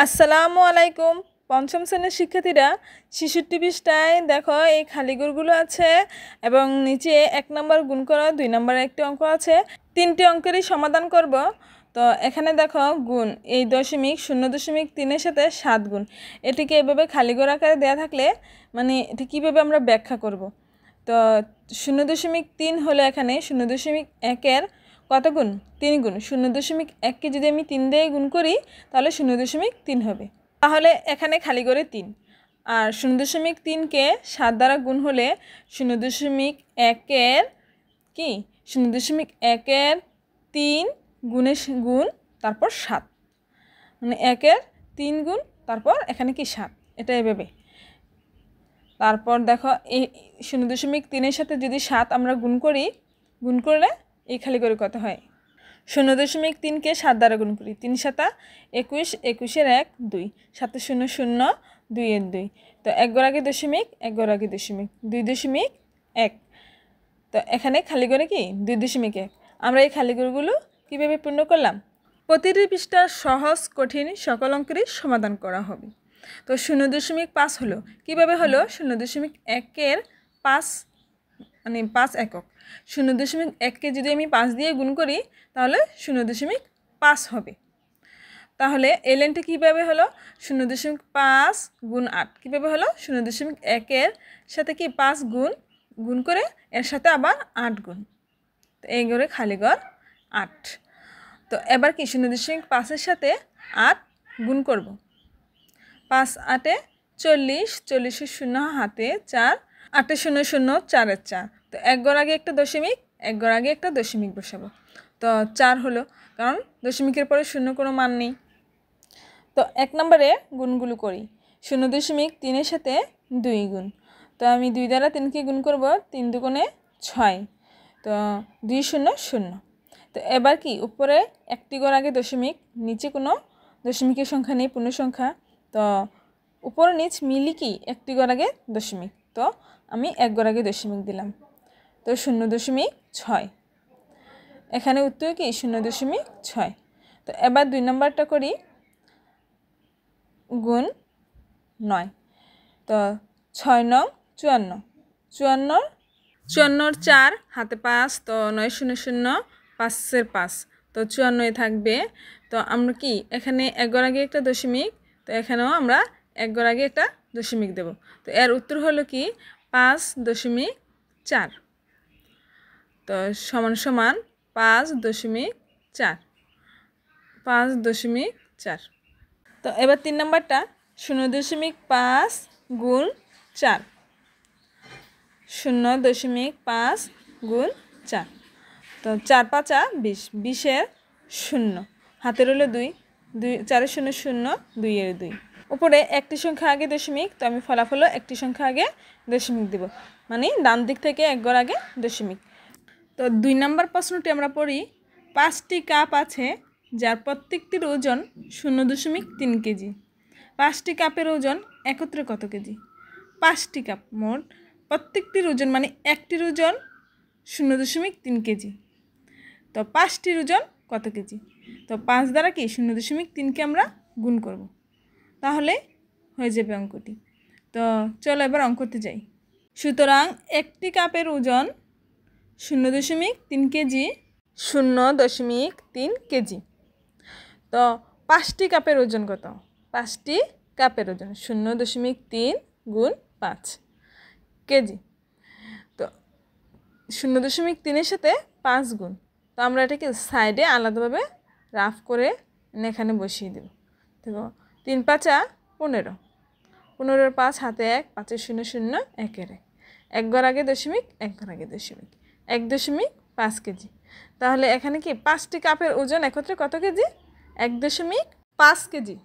আসসালামু আলাইকুম। পঞ্চম শ্রেণীর শিক্ষার্থীরা ৬৬ পৃষ্ঠায় দেখো এই খালিঘরগুলো আছে এবং নিচে ১ নম্বর গুণ করো, ২ নম্বরে একটি অঙ্ক আছে। ৩টি অঙ্কেরই সমাধান করব। তো এখানে দেখো গুণ এই 0.3 সাথে ৭ গুণ, এটিকে এভাবে খালিঘর আকারে দেওয়া থাকলে মানে এটি কীভাবে আমরা ব্যাখ্যা করব। তো 0.3 হলো এখানে 0.1-এর কত গুণ? 3 গুণ। 0.1কে যদি আমি 3 দিয়ে গুণ করি তাহলে 0.3 হবে। তাহলে এখানে খালি করে 3, আর 0.3কে 7 দ্বারা গুণ হলে 0.1-এর কি 0.1-এর 3 গুণের গুণ তারপর 7, মানে 1-এর 3 গুণ তারপর এখানে কি 7, এটা এভাবে। তারপর দেখো এই 0.3-এর সাথে যদি 7 আমরা গুণ করি, গুণ করলে এই খালি করে কত হয়? 0.3কে 7 দ্বারা গুণ করি, 3 7 21, 21-এর 1 2, 7 0 0, 2-এর 2, তো 1 ঘর আগে দশমিক, 1 ঘর আগে দশমিক, 2.1। তো এখানে খালি করে কি 2.1। আমরা এই খালি ঘরগুলো কীভাবে পূর্ণ করলাম? প্রতিটি পৃষ্ঠার সহজ কঠিন সকল অঙ্কেরই সমাধান করা হবে। তো 0.5 হলো, কীভাবে হলো? 0.1-এর 5 মানে 5 একক। 0.1কে যদি আমি 5 দিয়ে গুণ করি তাহলে 0.5 হবে। তাহলে এই লাইনটা কীভাবে হলো? 0.5 গুণ 8 কীভাবে হলো? 0.1-এর সাথে কি 5 গুণ করে এর সাথে আবার 8 গুণ, তো এই ঘরে খালি ঘর 8। তো এবার কি 0.5-এর সাথে 8 গুণ করব। 5 8-এ 40, 40-এর 0 হাতে 4, 8-এ 0 0, 4-এর 4, তো 1 ঘর আগে একটা দশমিক, 1 ঘর আগে একটা দশমিক বসাবো। তো 4 হলো, কারণ দশমিকের পরে 0 কোনো মান নেই। তো 1 নম্বরে গুণগুলো করি। 0.3-এর সাথে 2 গুণ, তো আমি 2 দ্বারা 3কে গুণ করব, 3 দুগুণে 6, তো 2 0 0। তো এবার কি উপরে একটি ঘর আগে দশমিক, নিচে কোনো দশমিকের সংখ্যা নেই, পূর্ণ সংখ্যা, তো উপর নিচ মিলি কি একটি ঘর আগে দশমিক, তো আমি 1 ঘর আগে দশমিক দিলাম, তো 0.6। এখানে উত্তর কি 0.6। তো এবার 2 নম্বরটা করি, গুণ 9, তো 6 9 54, 54-54-এর 4 হাতে 5, তো 9 0 0, 5-এর 5, তো 54 থাকবে। তো আমরা কি এখানে 1 ঘর আগে একটা দশমিক, তো এখানেও আমরা 1 ঘর আগে একটা দশমিক দেব। তো এর উত্তর হলো কি 5.4, তো সমান সমান 5.4, 5.4। তো এবার 3 নম্বরটা 0.5 গুণ 4, 0.5 গুণ 4, তো 4 5 20, 20-এর 0 হাতে রইল 2, 4-এর 0 0, 2-এর 2, উপরে একটি সংখ্যা আগে দশমিক, তো আমি ফলাফলও একটি সংখ্যা আগে দশমিক দেব, মানে ডান দিক থেকে 1 ঘর আগে দশমিক। তো 2 নম্বর প্রশ্নটি আমরা পড়ি। 5টি কাপ আছে যার প্রত্যেকটির ওজন 0.3 কেজি। 5টি কাপের ওজন একত্রে কত কেজি? 5টি কাপ মোট, প্রত্যেকটির ওজন মানে একটির ওজন 0.3 কেজি, তো 5টির ওজন কত কেজি? তো 5 দ্বারা কি 0.3কে আমরা গুণ করব, তাহলে হয়ে যাবে অঙ্কটি। তো চলো এবার অঙ্কতে যাই। সুতরাং একটি কাপের ওজন 0.3 কেজি, 0.3 কেজি। তো 5টি কাপের ওজন কত? 5টি কাপের ওজন 0.3 গুণ 5 কেজি, তো 0.3-এর সাথে 5 গুণ, তো আমরা এটাকে সাইডে আলাদাভাবে রাফ করে এখানে বসিয়ে দেব। দেখো 3 5 15, 15-এর 5 হাতে 1, 5-এর 0 0, 1-এর 1, 1 ঘর আগে দশমিক, 1 ঘর আগে দশমিক, 1.5 কেজি। তাহলে এখানে কি 5টি কাপের ওজন একত্রে কত কেজি? 1.5 কেজি।